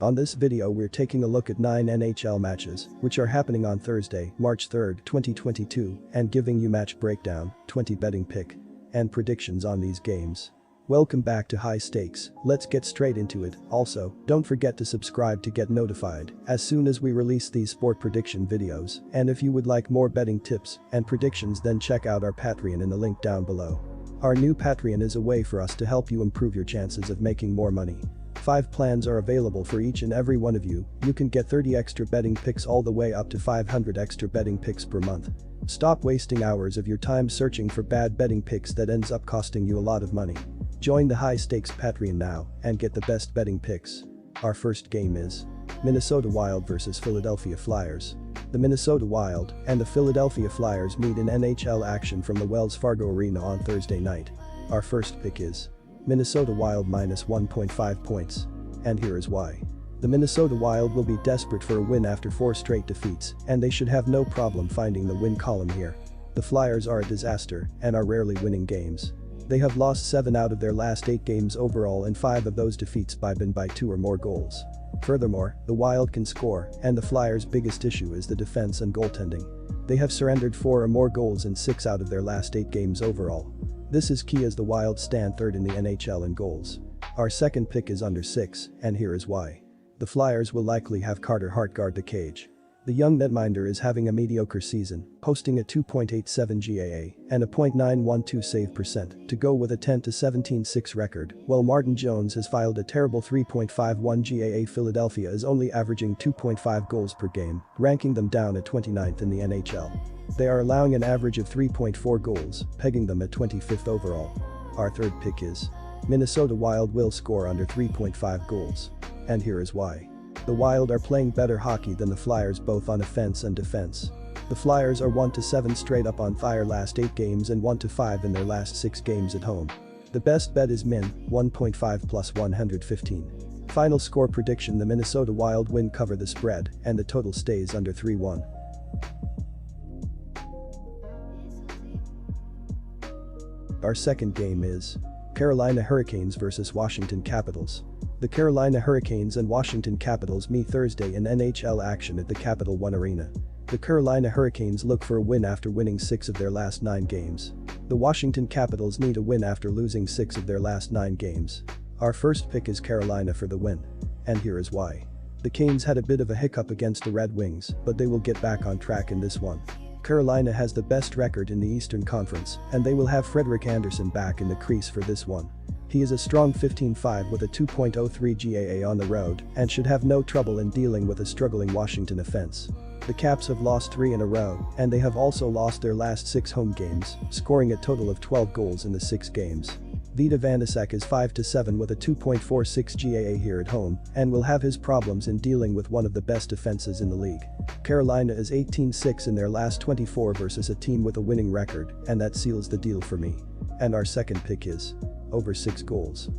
On this video we're taking a look at 9 NHL matches, which are happening on Thursday, March 3, 2022, and giving you match breakdown, 20 betting pick, and predictions on these games. Welcome back to High Stakes, let's get straight into it. Also, don't forget to subscribe to get notified as soon as we release these sport prediction videos, and if you would like more betting tips and predictions, then check out our Patreon in the link down below. Our new Patreon is a way for us to help you improve your chances of making more money. 5 plans are available for each and every one of you. You can get 30 extra betting picks all the way up to 500 extra betting picks per month. Stop wasting hours of your time searching for bad betting picks that ends up costing you a lot of money. Join the High Stakes Patreon now and get the best betting picks. Our first game is Minnesota Wild vs Philadelphia Flyers. The Minnesota Wild and the Philadelphia Flyers meet in NHL action from the Wells Fargo Arena on Thursday night. Our first pick is Minnesota Wild minus 1.5 points. And here is why. The Minnesota Wild will be desperate for a win after 4 straight defeats, and they should have no problem finding the win column here. The Flyers are a disaster and are rarely winning games. They have lost 7 out of their last 8 games overall, and 5 of those defeats by 2 or more goals. Furthermore, the Wild can score, and the Flyers' biggest issue is the defense and goaltending. They have surrendered 4 or more goals in 6 out of their last 8 games overall. This is key as the Wild stand third in the NHL in goals. Our second pick is under 6, and here is why. The Flyers will likely have Carter Hart guard the cage. The young netminder is having a mediocre season, posting a 2.87 GAA and a .912 save percent to go with a 10-17-6 record, while Martin Jones has filed a terrible 3.51 GAA. Philadelphia is only averaging 2.5 goals per game, ranking them down at 29th in the NHL. They are allowing an average of 3.4 goals, pegging them at 25th overall. Our third pick is Minnesota Wild will score under 3.5 goals. And here is why. The Wild are playing better hockey than the Flyers both on offense and defense. The Flyers are 1-7 straight up on their last 8 games and 1-5 in their last 6 games at home. The best bet is min 1.5 plus 115. Final score prediction: the Minnesota Wild win, cover the spread, and the total stays under 3-1. Our second game is Carolina Hurricanes vs Washington Capitals. The Carolina Hurricanes and Washington Capitals meet Thursday in NHL action at the Capital One Arena. The Carolina Hurricanes look for a win after winning 6 of their last 9 games. The Washington Capitals need a win after losing 6 of their last 9 games. Our first pick is Carolina for the win. And here is why. The Canes had a bit of a hiccup against the Red Wings, but they will get back on track in this one. Carolina has the best record in the Eastern Conference, and they will have Frederik Andersen back in the crease for this one. He is a strong 15-5 with a 2.03 GAA on the road and should have no trouble in dealing with a struggling Washington offense. The Caps have lost 3 in a row, and they have also lost their last 6 home games, scoring a total of 12 goals in the 6 games. Vita Vanecek is 5-7 with a 2.46 GAA here at home and will have his problems in dealing with one of the best defenses in the league. Carolina is 18-6 in their last 24 versus a team with a winning record, and that seals the deal for me. And our second pick is over 6 goals.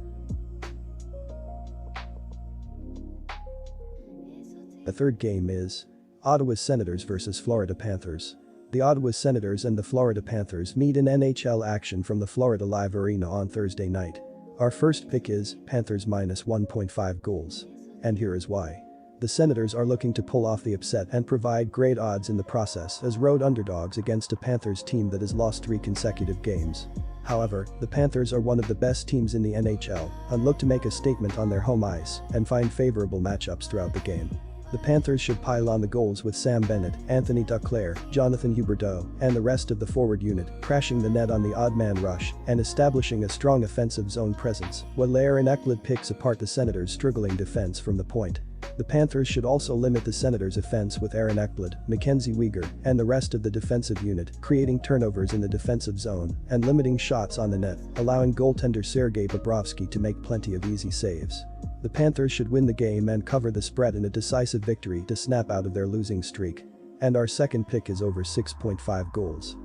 The third game is Ottawa Senators vs Florida Panthers. The Ottawa Senators and the Florida Panthers meet in NHL action from the Florida Live Arena on Thursday night. Our first pick is Panthers minus 1.5 goals. And here is why. The Senators are looking to pull off the upset and provide great odds in the process as road underdogs against a Panthers team that has lost 3 consecutive games. However, the Panthers are one of the best teams in the NHL and look to make a statement on their home ice and find favorable matchups throughout the game. The Panthers should pile on the goals with Sam Bennett, Anthony Duclair, Jonathan Huberdeau, and the rest of the forward unit, crashing the net on the odd man rush and establishing a strong offensive zone presence, while Aaron Ekblad picks apart the Senators' struggling defense from the point. The Panthers should also limit the Senators' offense with Aaron Ekblad, Mackenzie Weegar, and the rest of the defensive unit, creating turnovers in the defensive zone and limiting shots on the net, allowing goaltender Sergei Bobrovsky to make plenty of easy saves. The Panthers should win the game and cover the spread in a decisive victory to snap out of their losing streak. And our second pick is over 6.5 goals.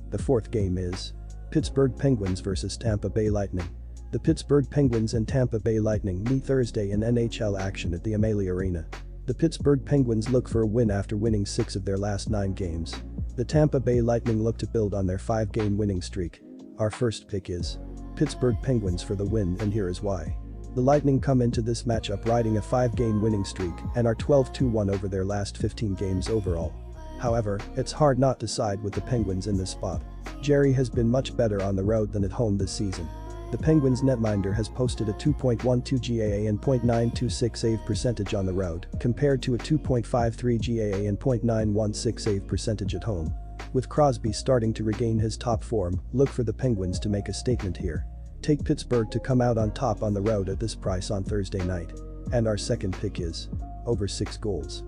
The fourth game is Pittsburgh Penguins vs Tampa Bay Lightning. The Pittsburgh Penguins and Tampa Bay Lightning meet Thursday in NHL action at the Amalie Arena. The Pittsburgh Penguins look for a win after winning 6 of their last 9 games. The Tampa Bay Lightning look to build on their 5-game winning streak. Our first pick is Pittsburgh Penguins for the win, and here is why. The Lightning come into this matchup riding a 5-game winning streak and are 12-1 over their last 15 games overall. However, it's hard not to side with the Penguins in this spot. Jerry has been much better on the road than at home this season. The Penguins netminder has posted a 2.12 GAA and .926 save percentage on the road, compared to a 2.53 GAA and .916 save percentage at home. With Crosby starting to regain his top form, look for the Penguins to make a statement here. Take Pittsburgh to come out on top on the road at this price on Thursday night. And our second pick is over 6 goals.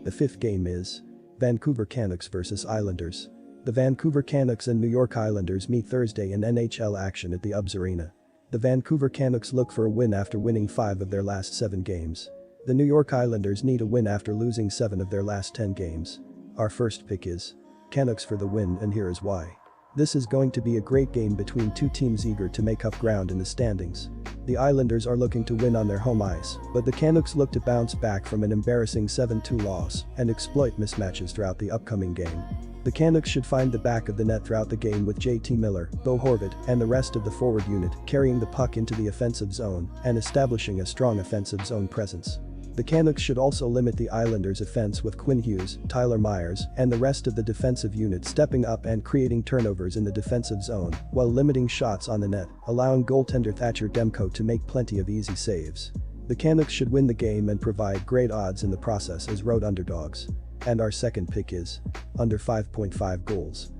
The fifth game is Vancouver Canucks vs Islanders. The Vancouver Canucks and New York Islanders meet Thursday in NHL action at the UBS Arena. The Vancouver Canucks look for a win after winning 5 of their last 7 games. The New York Islanders need a win after losing 7 of their last 10 games. Our first pick is Canucks for the win, and here is why. This is going to be a great game between two teams eager to make up ground in the standings. The Islanders are looking to win on their home ice, but the Canucks look to bounce back from an embarrassing 7-2 loss and exploit mismatches throughout the upcoming game. The Canucks should find the back of the net throughout the game with JT Miller, Bo Horvat, and the rest of the forward unit carrying the puck into the offensive zone and establishing a strong offensive zone presence. The Canucks should also limit the Islanders' offense with Quinn Hughes, Tyler Myers, and the rest of the defensive unit stepping up and creating turnovers in the defensive zone, while limiting shots on the net, allowing goaltender Thatcher Demko to make plenty of easy saves. The Canucks should win the game and provide great odds in the process as road underdogs. And our second pick is under 5.5 goals.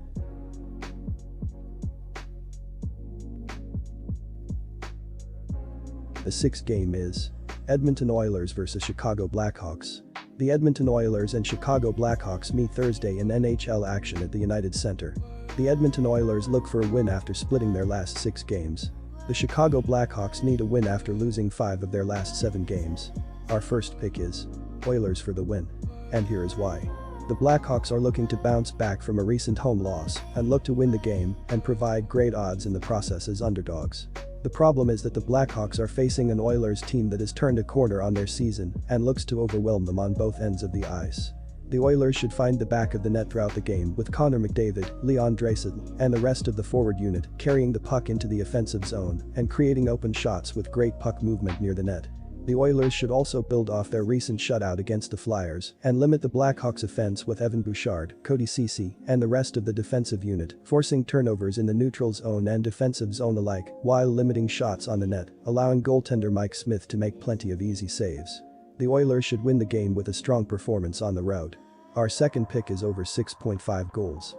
The sixth game is Edmonton Oilers vs Chicago Blackhawks. The Edmonton Oilers and Chicago Blackhawks meet Thursday in NHL action at the United Center. The Edmonton Oilers look for a win after splitting their last 6 games. The Chicago Blackhawks need a win after losing 5 of their last 7 games. Our first pick is Oilers for the win. And here is why. The Blackhawks are looking to bounce back from a recent home loss and look to win the game and provide great odds in the process as underdogs. The problem is that the Blackhawks are facing an Oilers team that has turned a corner on their season and looks to overwhelm them on both ends of the ice. The Oilers should find the back of the net throughout the game with Connor McDavid, Leon Draisaitl, and the rest of the forward unit carrying the puck into the offensive zone and creating open shots with great puck movement near the net. The Oilers should also build off their recent shutout against the Flyers and limit the Blackhawks' offense with Evan Bouchard, Cody Ceci, and the rest of the defensive unit, forcing turnovers in the neutral zone and defensive zone alike while limiting shots on the net, allowing goaltender Mike Smith to make plenty of easy saves. The Oilers should win the game with a strong performance on the road. Our second pick is over 6.5 goals.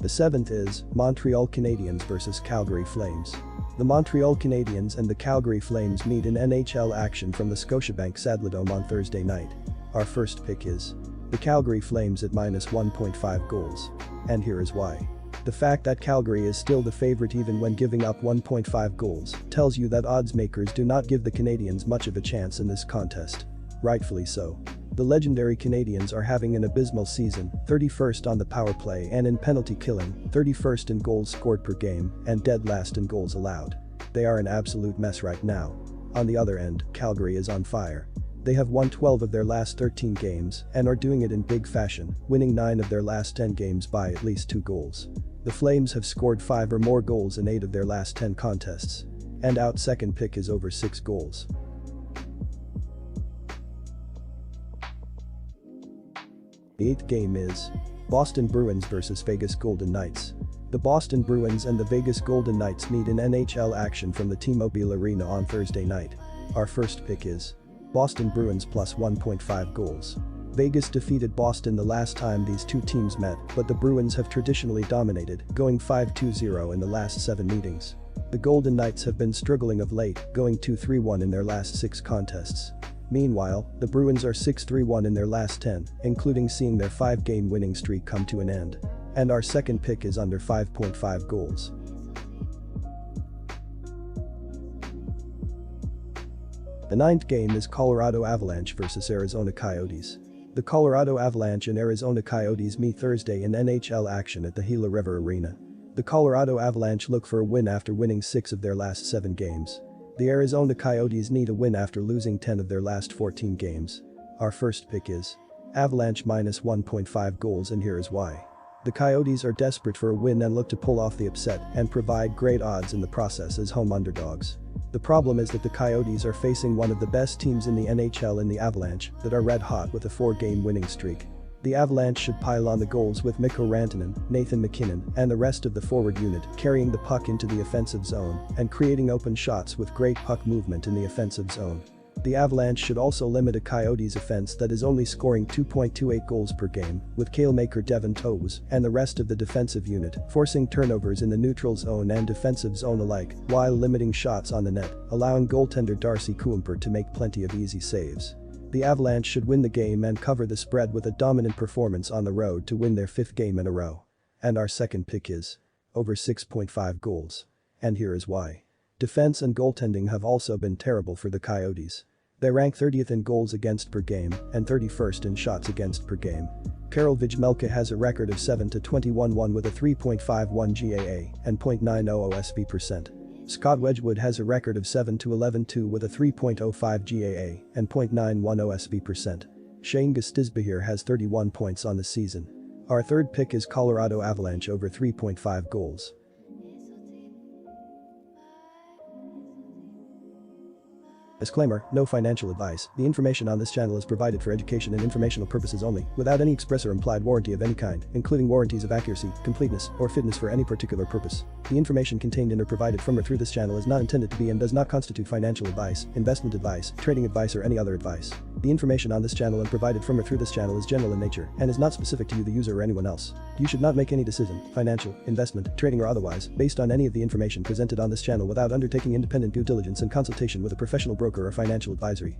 The seventh is Montreal Canadiens vs Calgary Flames. The Montreal Canadiens and the Calgary Flames meet in NHL action from the Scotiabank Saddledome on Thursday night. Our first pick is the Calgary Flames at -1.5 goals. And here is why. The fact that Calgary is still the favorite even when giving up 1.5 goals tells you that odds makers do not give the Canadiens much of a chance in this contest. Rightfully so. The legendary Canadiens are having an abysmal season, 31st on the power play and in penalty killing, 31st in goals scored per game, and dead last in goals allowed. They are an absolute mess right now. On the other end, Calgary is on fire. They have won 12 of their last 13 games and are doing it in big fashion, winning 9 of their last 10 games by at least 2 goals. The Flames have scored 5 or more goals in 8 of their last 10 contests. And our second pick is over 6 goals. The 8th game is Boston Bruins vs Vegas Golden Knights. The Boston Bruins and the Vegas Golden Knights meet in NHL action from the T-Mobile Arena on Thursday night. Our first pick is Boston Bruins plus 1.5 goals. Vegas defeated Boston the last time these two teams met, but the Bruins have traditionally dominated, going 5-2-0 in the last 7 meetings. The Golden Knights have been struggling of late, going 2-3-1 in their last 6 contests. Meanwhile, the Bruins are 6-3-1 in their last 10, including seeing their 5-game winning streak come to an end. And our second pick is under 5.5 goals. The 9th game is Colorado Avalanche vs Arizona Coyotes. The Colorado Avalanche and Arizona Coyotes meet Thursday in NHL action at the Gila River Arena. The Colorado Avalanche look for a win after winning 6 of their last 7 games. The Arizona Coyotes need a win after losing 10 of their last 14 games. Our first pick is Avalanche minus 1.5 goals, and here is why. The Coyotes are desperate for a win and look to pull off the upset and provide great odds in the process as home underdogs. The problem is that the Coyotes are facing one of the best teams in the NHL in the Avalanche that are red hot with a 4-game winning streak. The Avalanche should pile on the goals with Mikko Rantanen, Nathan MacKinnon, and the rest of the forward unit carrying the puck into the offensive zone and creating open shots with great puck movement in the offensive zone. The Avalanche should also limit a Coyotes offense that is only scoring 2.28 goals per game, with Kalemaker Devon Toews and the rest of the defensive unit forcing turnovers in the neutral zone and defensive zone alike, while limiting shots on the net, allowing goaltender Darcy Kuemper to make plenty of easy saves. The Avalanche should win the game and cover the spread with a dominant performance on the road to win their 5th game in a row. And our second pick is over 6.5 goals. And here is why. Defense and goaltending have also been terrible for the Coyotes. They rank 30th in goals against per game and 31st in shots against per game. Karel Vejmelka has a record of 7-21-1 with a 3.51 GAA and .90 OSV percent. Scott Wedgwood has a record of 7-11-2 with a 3.05 GAA and .91 OSV percent. Shane Gostisbehere has 31 points on the season. Our third pick is Colorado Avalanche over 3.5 goals. Disclaimer, no financial advice. The information on this channel is provided for education and informational purposes only, without any express or implied warranty of any kind, including warranties of accuracy, completeness, or fitness for any particular purpose. The information contained in or provided from or through this channel is not intended to be and does not constitute financial advice, investment advice, trading advice, or any other advice. The information on this channel and provided from or through this channel is general in nature and is not specific to you, the user, or anyone else. You should not make any decision, financial, investment, trading, or otherwise, based on any of the information presented on this channel without undertaking independent due diligence and consultation with a professional broker or financial advisory.